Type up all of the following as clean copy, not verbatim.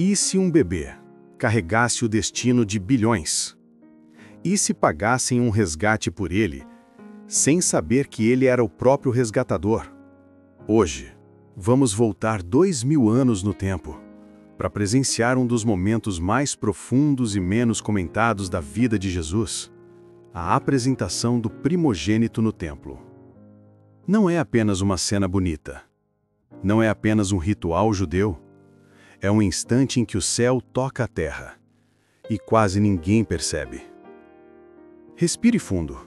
E se um bebê carregasse o destino de bilhões? E se pagassem um resgate por ele, sem saber que ele era o próprio resgatador? Hoje, vamos voltar 2000 anos no tempo, para presenciar um dos momentos mais profundos e menos comentados da vida de Jesus, a apresentação do primogênito no templo. Não é apenas uma cena bonita. Não é apenas um ritual judeu. É um instante em que o céu toca a terra, e quase ninguém percebe. Respire fundo.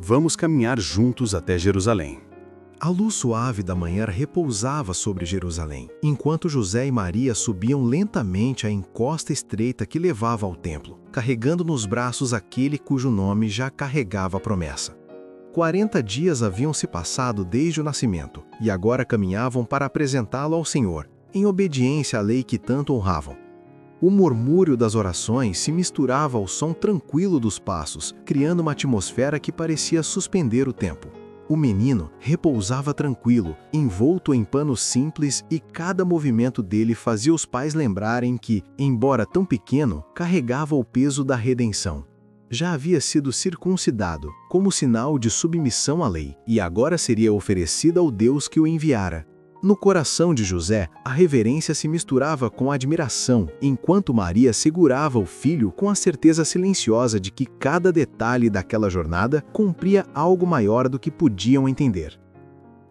Vamos caminhar juntos até Jerusalém. A luz suave da manhã repousava sobre Jerusalém, enquanto José e Maria subiam lentamente a encosta estreita que levava ao templo, carregando nos braços aquele cujo nome já carregava a promessa. 40 dias haviam se passado desde o nascimento, e agora caminhavam para apresentá-lo ao Senhor, em obediência à lei que tanto honravam. O murmúrio das orações se misturava ao som tranquilo dos passos, criando uma atmosfera que parecia suspender o tempo. O menino repousava tranquilo, envolto em panos simples, e cada movimento dele fazia os pais lembrarem que, embora tão pequeno, carregava o peso da redenção. Já havia sido circuncidado, como sinal de submissão à lei, e agora seria oferecido ao Deus que o enviara. No coração de José, a reverência se misturava com a admiração, enquanto Maria segurava o filho com a certeza silenciosa de que cada detalhe daquela jornada cumpria algo maior do que podiam entender.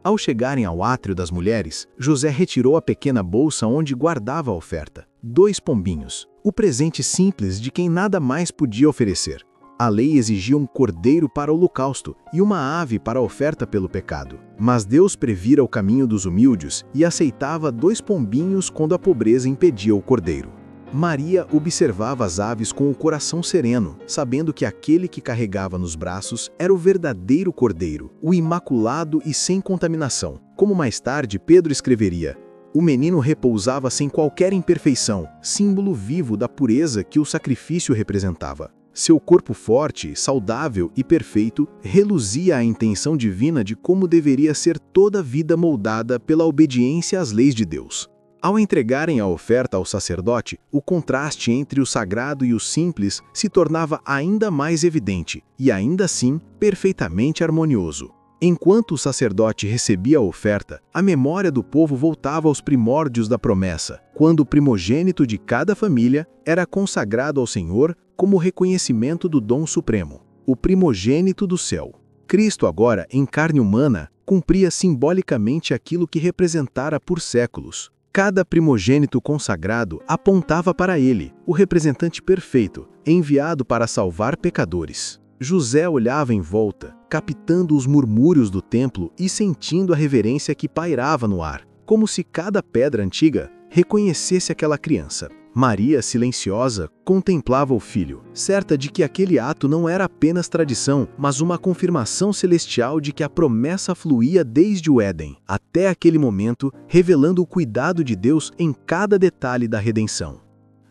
Ao chegarem ao átrio das mulheres, José retirou a pequena bolsa onde guardava a oferta, 2 pombinhos, o presente simples de quem nada mais podia oferecer. A lei exigia um cordeiro para o holocausto e uma ave para a oferta pelo pecado. Mas Deus previra o caminho dos humildes e aceitava 2 pombinhos quando a pobreza impedia o cordeiro. Maria observava as aves com o coração sereno, sabendo que aquele que carregava nos braços era o verdadeiro cordeiro, o imaculado e sem contaminação. Como mais tarde Pedro escreveria: o menino repousava sem qualquer imperfeição, símbolo vivo da pureza que o sacrifício representava. Seu corpo forte, saudável e perfeito reluzia a intenção divina de como deveria ser toda a vida moldada pela obediência às leis de Deus. Ao entregarem a oferta ao sacerdote, o contraste entre o sagrado e o simples se tornava ainda mais evidente e, ainda assim, perfeitamente harmonioso. Enquanto o sacerdote recebia a oferta, a memória do povo voltava aos primórdios da promessa, quando o primogênito de cada família era consagrado ao Senhor como reconhecimento do dom supremo, o primogênito do céu. Cristo agora, em carne humana, cumpria simbolicamente aquilo que representara por séculos. Cada primogênito consagrado apontava para ele, o representante perfeito, enviado para salvar pecadores. José olhava em volta, captando os murmúrios do templo e sentindo a reverência que pairava no ar, como se cada pedra antiga reconhecesse aquela criança. Maria, silenciosa, contemplava o filho, certa de que aquele ato não era apenas tradição, mas uma confirmação celestial de que a promessa fluía desde o Éden, até aquele momento, revelando o cuidado de Deus em cada detalhe da redenção.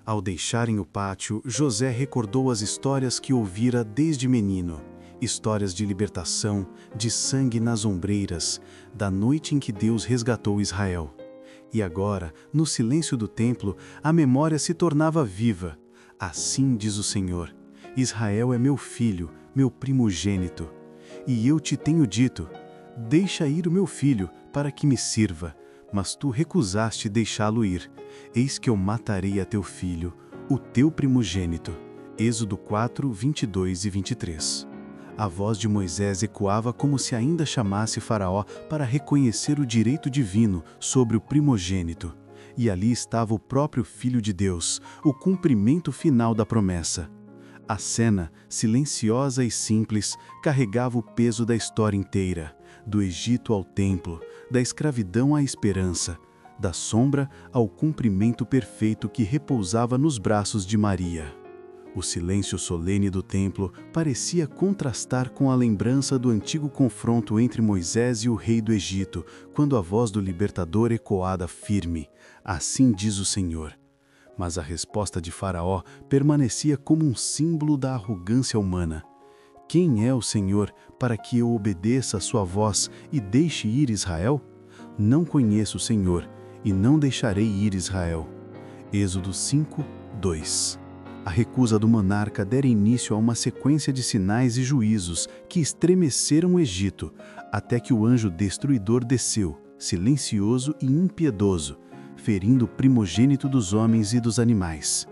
Ao deixarem o pátio, José recordou as histórias que ouvira desde menino. Histórias de libertação, de sangue nas ombreiras, da noite em que Deus resgatou Israel. E agora, no silêncio do templo, a memória se tornava viva. Assim diz o Senhor: Israel é meu filho, meu primogênito. E eu te tenho dito: deixa ir o meu filho, para que me sirva. Mas tu recusaste deixá-lo ir. Eis que eu matarei a teu filho, o teu primogênito. Êxodo 4, 22 e 23. A voz de Moisés ecoava como se ainda chamasse Faraó para reconhecer o direito divino sobre o primogênito. E ali estava o próprio Filho de Deus, o cumprimento final da promessa. A cena, silenciosa e simples, carregava o peso da história inteira, do Egito ao templo, da escravidão à esperança, da sombra ao cumprimento perfeito que repousava nos braços de Maria. O silêncio solene do templo parecia contrastar com a lembrança do antigo confronto entre Moisés e o rei do Egito, quando a voz do libertador ecoada firme: assim diz o Senhor. Mas a resposta de Faraó permanecia como um símbolo da arrogância humana. Quem é o Senhor para que eu obedeça a sua voz e deixe ir Israel? Não conheço o Senhor, e não deixarei ir Israel. Êxodo 5, 2. A recusa do monarca dera início a uma sequência de sinais e juízos que estremeceram o Egito, até que o anjo destruidor desceu, silencioso e impiedoso, ferindo o primogênito dos homens e dos animais.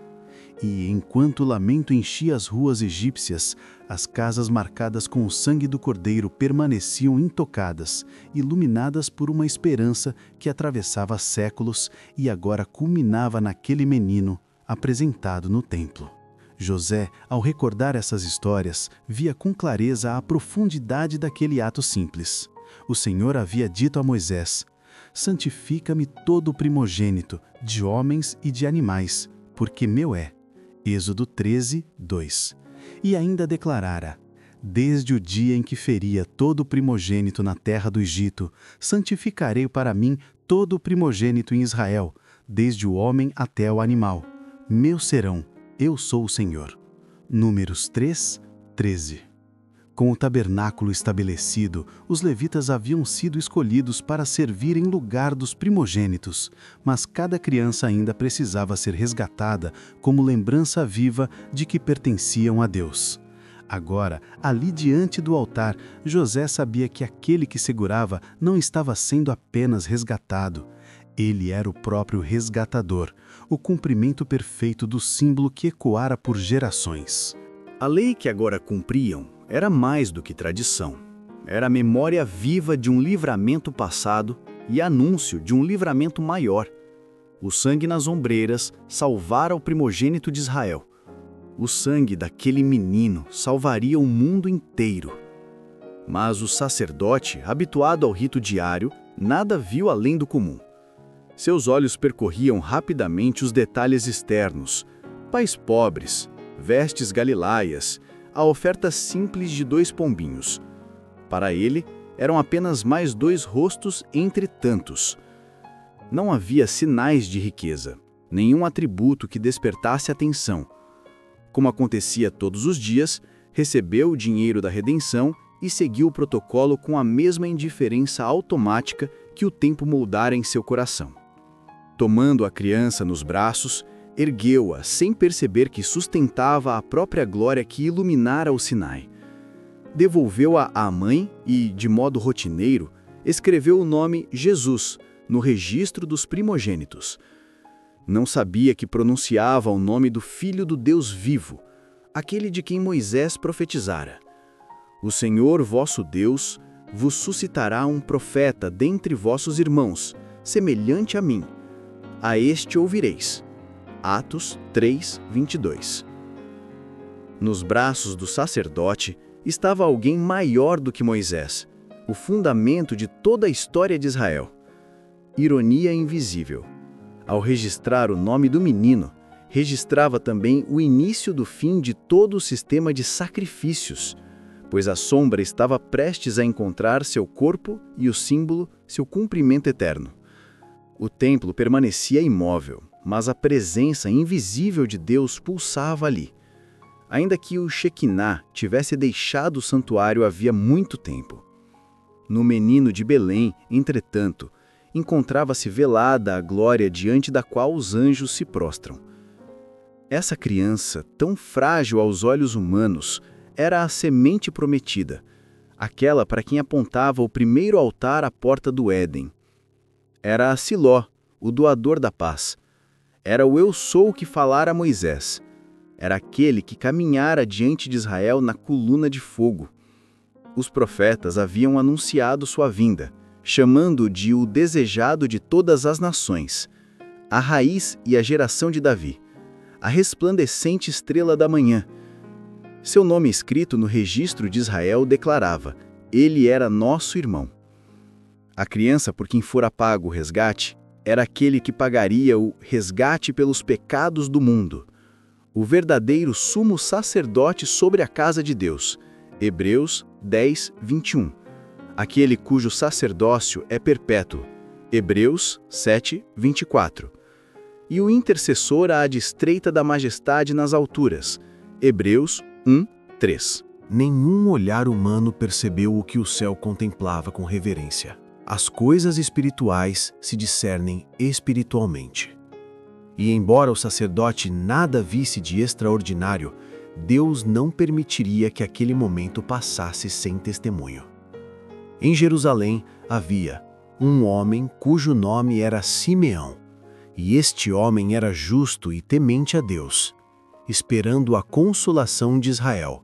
E, enquanto o lamento enchia as ruas egípcias, as casas marcadas com o sangue do cordeiro permaneciam intocadas, iluminadas por uma esperança que atravessava séculos e agora culminava naquele menino apresentado no templo. José, ao recordar essas histórias, via com clareza a profundidade daquele ato simples. O Senhor havia dito a Moisés: "Santifica-me todo o primogênito, de homens e de animais, porque meu é." Êxodo 13, 2. E ainda declarara: "Desde o dia em que feria todo o primogênito na terra do Egito, santificarei para mim todo o primogênito em Israel, desde o homem até o animal. Meus serão, eu sou o Senhor." Números 3, 13. Com o tabernáculo estabelecido, os levitas haviam sido escolhidos para servir em lugar dos primogênitos, mas cada criança ainda precisava ser resgatada como lembrança viva de que pertenciam a Deus. Agora, ali diante do altar, José sabia que aquele que segurava não estava sendo apenas resgatado. Ele era o próprio resgatador, o cumprimento perfeito do símbolo que ecoara por gerações. A lei que agora cumpriam era mais do que tradição. Era a memória viva de um livramento passado e anúncio de um livramento maior. O sangue nas ombreiras salvara o primogênito de Israel. O sangue daquele menino salvaria o mundo inteiro. Mas o sacerdote, habituado ao rito diário, nada viu além do comum. Seus olhos percorriam rapidamente os detalhes externos: pais pobres, vestes galilaias, a oferta simples de 2 pombinhos. Para ele, eram apenas mais 2 rostos entre tantos. Não havia sinais de riqueza, nenhum atributo que despertasse atenção. Como acontecia todos os dias, recebeu o dinheiro da redenção e seguiu o protocolo com a mesma indiferença automática que o tempo moldara em seu coração. Tomando a criança nos braços, ergueu-a sem perceber que sustentava a própria glória que iluminara o Sinai. Devolveu-a à mãe e, de modo rotineiro, escreveu o nome Jesus no registro dos primogênitos. Não sabia que pronunciava o nome do Filho do Deus vivo, aquele de quem Moisés profetizara. "O Senhor vosso Deus vos suscitará um profeta dentre vossos irmãos, semelhante a mim. A este ouvireis." Atos 3, 22. Nos braços do sacerdote estava alguém maior do que Moisés, o fundamento de toda a história de Israel. Ironia invisível. Ao registrar o nome do menino, registrava também o início do fim de todo o sistema de sacrifícios, pois a sombra estava prestes a encontrar seu corpo e o símbolo seu cumprimento eterno. O templo permanecia imóvel, mas a presença invisível de Deus pulsava ali. Ainda que o Shequiná tivesse deixado o santuário havia muito tempo. No menino de Belém, entretanto, encontrava-se velada a glória diante da qual os anjos se prostram. Essa criança, tão frágil aos olhos humanos, era a semente prometida, aquela para quem apontava o primeiro altar à porta do Éden. Era a Siló, o doador da paz. Era o Eu Sou que falara a Moisés. Era aquele que caminhara diante de Israel na coluna de fogo. Os profetas haviam anunciado sua vinda, chamando-o de o desejado de todas as nações, a raiz e a geração de Davi, a resplandecente estrela da manhã. Seu nome escrito no registro de Israel declarava: ele era nosso irmão. A criança por quem fora pago o resgate era aquele que pagaria o resgate pelos pecados do mundo, o verdadeiro sumo sacerdote sobre a casa de Deus. Hebreus 10, 21. Aquele cujo sacerdócio é perpétuo. Hebreus 7, 24. E o intercessor à estreita da majestade nas alturas. Hebreus 1, 3. Nenhum olhar humano percebeu o que o céu contemplava com reverência. As coisas espirituais se discernem espiritualmente. E embora o sacerdote nada visse de extraordinário, Deus não permitiria que aquele momento passasse sem testemunho. Em Jerusalém havia um homem cujo nome era Simeão, e este homem era justo e temente a Deus, esperando a consolação de Israel.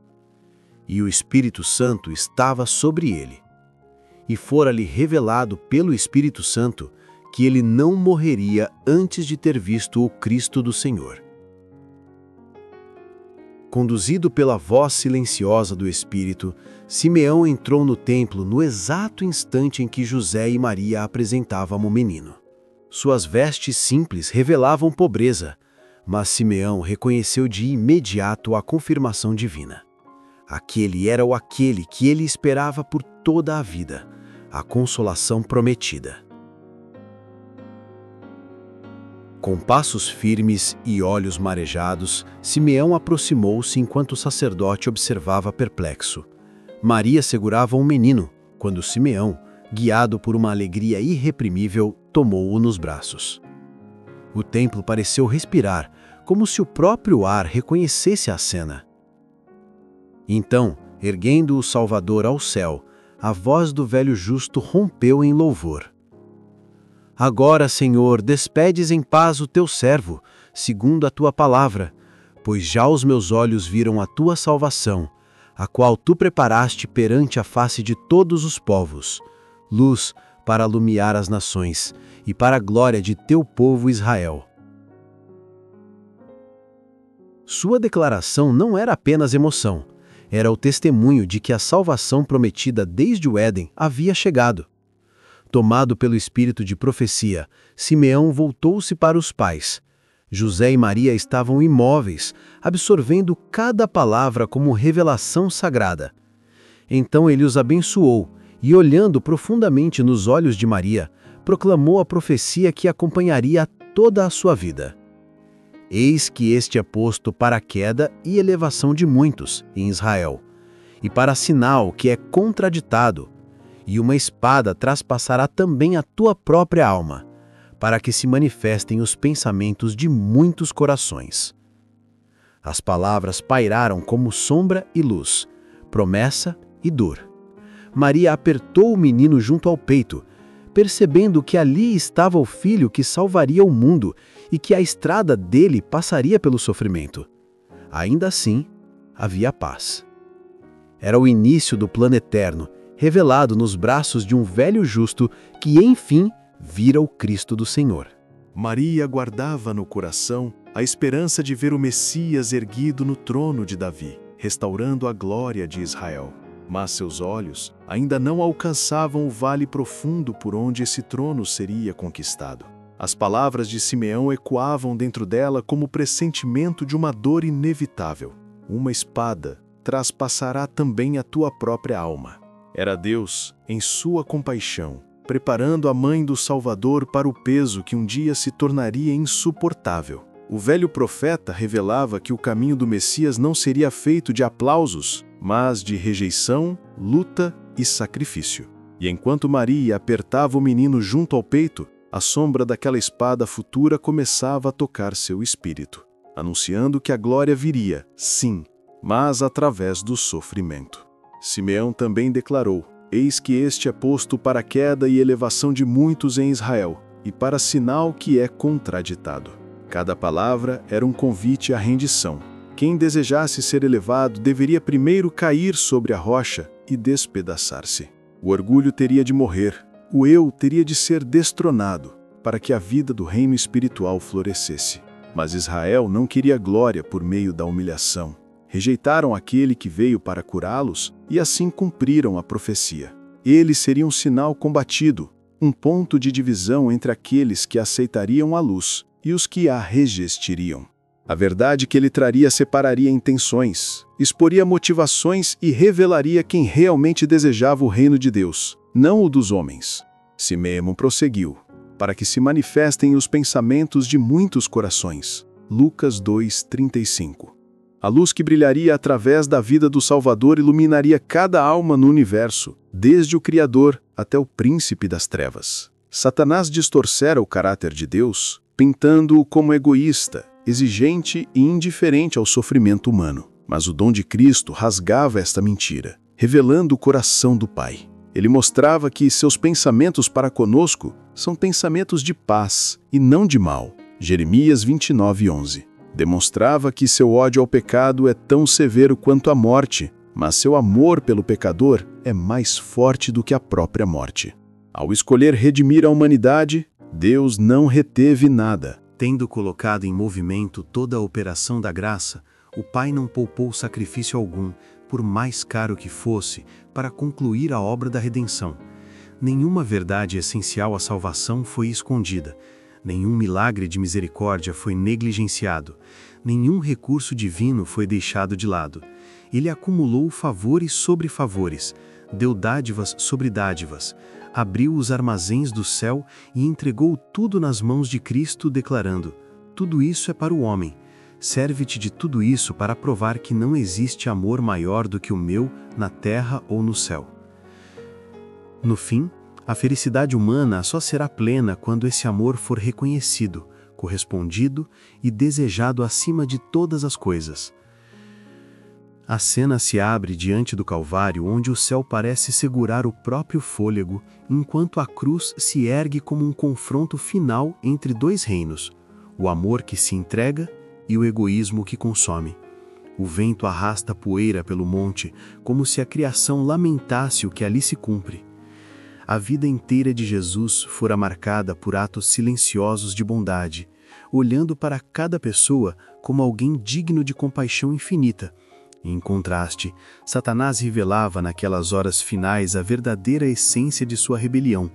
E o Espírito Santo estava sobre ele. E fora-lhe revelado pelo Espírito Santo que ele não morreria antes de ter visto o Cristo do Senhor. Conduzido pela voz silenciosa do Espírito, Simeão entrou no templo no exato instante em que José e Maria apresentavam o menino. Suas vestes simples revelavam pobreza, mas Simeão reconheceu de imediato a confirmação divina. Aquele era aquele que ele esperava por toda a vida, a consolação prometida. Com passos firmes e olhos marejados, Simeão aproximou-se enquanto o sacerdote observava perplexo. Maria segurava um menino, quando Simeão, guiado por uma alegria irreprimível, tomou-o nos braços. O templo pareceu respirar, como se o próprio ar reconhecesse a cena. Então, erguendo o Salvador ao céu, a voz do velho justo rompeu em louvor. Agora, Senhor, despedes em paz o teu servo, segundo a tua palavra, pois já os meus olhos viram a tua salvação, a qual tu preparaste perante a face de todos os povos, luz para alumiar as nações e para a glória de teu povo Israel. Sua declaração não era apenas emoção, era o testemunho de que a salvação prometida desde o Éden havia chegado. Tomado pelo espírito de profecia, Simeão voltou-se para os pais. José e Maria estavam imóveis, absorvendo cada palavra como revelação sagrada. Então ele os abençoou e, olhando profundamente nos olhos de Maria, proclamou a profecia que acompanharia toda a sua vida. Eis que este é posto para a queda e elevação de muitos em Israel, e para sinal que é contraditado, e uma espada traspassará também a tua própria alma, para que se manifestem os pensamentos de muitos corações. As palavras pairaram como sombra e luz, promessa e dor. Maria apertou o menino junto ao peito, percebendo que ali estava o filho que salvaria o mundo e que a estrada dele passaria pelo sofrimento. Ainda assim, havia paz. Era o início do plano eterno, revelado nos braços de um velho justo que, enfim, vira o Cristo do Senhor. Maria guardava no coração a esperança de ver o Messias erguido no trono de Davi, restaurando a glória de Israel. Mas seus olhos ainda não alcançavam o vale profundo por onde esse trono seria conquistado. As palavras de Simeão ecoavam dentro dela como o pressentimento de uma dor inevitável. Uma espada traspassará também a tua própria alma. Era Deus, em sua compaixão, preparando a mãe do Salvador para o peso que um dia se tornaria insuportável. O velho profeta revelava que o caminho do Messias não seria feito de aplausos, mas de rejeição, luta e sacrifício. E enquanto Maria apertava o menino junto ao peito, a sombra daquela espada futura começava a tocar seu espírito, anunciando que a glória viria, sim, mas através do sofrimento. Simeão também declarou: eis que este é posto para a queda e elevação de muitos em Israel, e para sinal que é contraditado. Cada palavra era um convite à rendição. Quem desejasse ser elevado deveria primeiro cair sobre a rocha e despedaçar-se. O orgulho teria de morrer, o eu teria de ser destronado, para que a vida do reino espiritual florescesse. Mas Israel não queria glória por meio da humilhação. Rejeitaram aquele que veio para curá-los e assim cumpriram a profecia. Ele seria um sinal combatido, um ponto de divisão entre aqueles que aceitariam a luz e os que a rejestiriam. A verdade que ele traria separaria intenções, exporia motivações e revelaria quem realmente desejava o reino de Deus, não o dos homens. Simeão prosseguiu, para que se manifestem os pensamentos de muitos corações. Lucas 2:35. A luz que brilharia através da vida do Salvador iluminaria cada alma no universo, desde o Criador até o príncipe das trevas. Satanás distorcera o caráter de Deus, pintando-o como egoísta, exigente e indiferente ao sofrimento humano. Mas o dom de Cristo rasgava esta mentira, revelando o coração do Pai. Ele mostrava que seus pensamentos para conosco são pensamentos de paz e não de mal. Jeremias 29:11. Demonstrava que seu ódio ao pecado é tão severo quanto a morte, mas seu amor pelo pecador é mais forte do que a própria morte. Ao escolher redimir a humanidade, Deus não reteve nada. Tendo colocado em movimento toda a operação da graça, o Pai não poupou sacrifício algum, por mais caro que fosse, para concluir a obra da redenção. Nenhuma verdade essencial à salvação foi escondida, nenhum milagre de misericórdia foi negligenciado, nenhum recurso divino foi deixado de lado. Ele acumulou favores sobre favores, deu dádivas sobre dádivas, abriu os armazéns do céu e entregou tudo nas mãos de Cristo, declarando: tudo isso é para o homem. Serve-te de tudo isso para provar que não existe amor maior do que o meu na terra ou no céu. No fim, a felicidade humana só será plena quando esse amor for reconhecido, correspondido e desejado acima de todas as coisas. A cena se abre diante do Calvário, onde o céu parece segurar o próprio fôlego, enquanto a cruz se ergue como um confronto final entre dois reinos, o amor que se entrega e o egoísmo que consome. O vento arrasta poeira pelo monte, como se a criação lamentasse o que ali se cumpre. A vida inteira de Jesus fora marcada por atos silenciosos de bondade, olhando para cada pessoa como alguém digno de compaixão infinita. Em contraste, Satanás revelava naquelas horas finais a verdadeira essência de sua rebelião,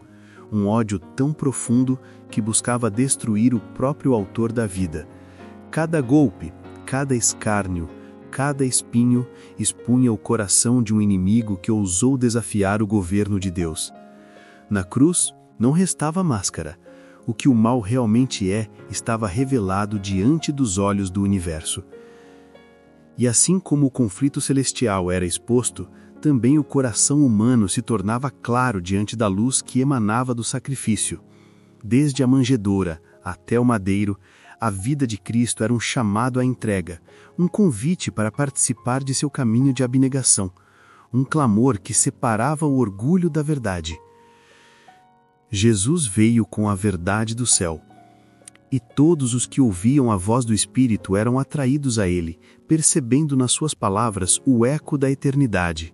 um ódio tão profundo que buscava destruir o próprio autor da vida. Cada golpe, cada escárnio, cada espinho expunha o coração de um inimigo que ousou desafiar o governo de Deus. Na cruz, não restava máscara. O que o mal realmente é estava revelado diante dos olhos do universo. E assim como o conflito celestial era exposto, também o coração humano se tornava claro diante da luz que emanava do sacrifício. Desde a manjedoura até o madeiro, a vida de Cristo era um chamado à entrega, um convite para participar de seu caminho de abnegação, um clamor que separava o orgulho da verdade. Jesus veio com a verdade do céu, e todos os que ouviam a voz do Espírito eram atraídos a ele, percebendo nas suas palavras o eco da eternidade.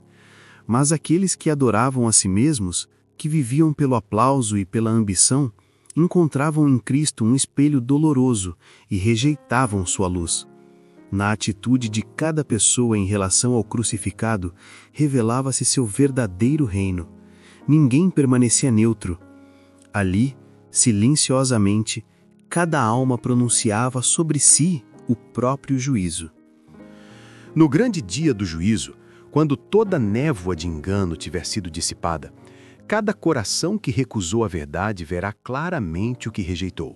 Mas aqueles que adoravam a si mesmos, que viviam pelo aplauso e pela ambição, encontravam em Cristo um espelho doloroso e rejeitavam sua luz. Na atitude de cada pessoa em relação ao crucificado, revelava-se seu verdadeiro reino. Ninguém permanecia neutro. Ali, silenciosamente, cada alma pronunciava sobre si o próprio juízo. No grande dia do juízo, quando toda névoa de engano tiver sido dissipada, cada coração que recusou a verdade verá claramente o que rejeitou.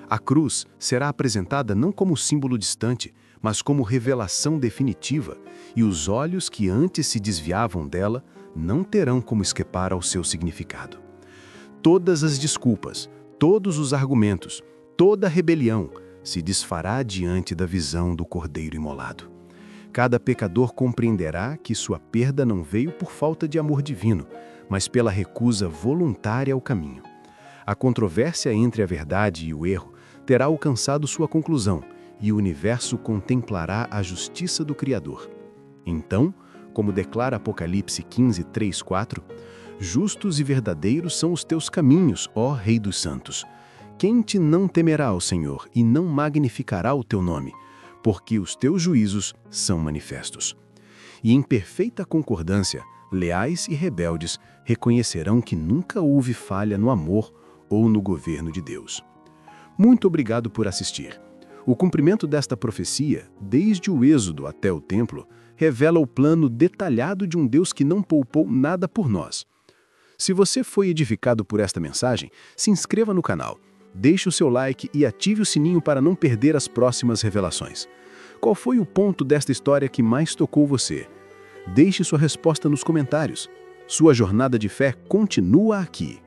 A cruz será apresentada não como símbolo distante, mas como revelação definitiva, e os olhos que antes se desviavam dela não terão como escapar ao seu significado. Todas as desculpas, todos os argumentos, toda a rebelião se desfará diante da visão do Cordeiro imolado. Cada pecador compreenderá que sua perda não veio por falta de amor divino, mas pela recusa voluntária ao caminho. A controvérsia entre a verdade e o erro terá alcançado sua conclusão, e o universo contemplará a justiça do Criador. Então, como declara Apocalipse 15, 3, 4, justos e verdadeiros são os teus caminhos, ó Rei dos Santos. Quem te não temerá ao Senhor e não magnificará o teu nome? Porque os teus juízos são manifestos. E em perfeita concordância, leais e rebeldes reconhecerão que nunca houve falha no amor ou no governo de Deus. Muito obrigado por assistir. O cumprimento desta profecia, desde o Êxodo até o templo, revela o plano detalhado de um Deus que não poupou nada por nós. Se você foi edificado por esta mensagem, se inscreva no canal, deixe o seu like e ative o sininho para não perder as próximas revelações. Qual foi o ponto desta história que mais tocou você? Deixe sua resposta nos comentários. Sua jornada de fé continua aqui.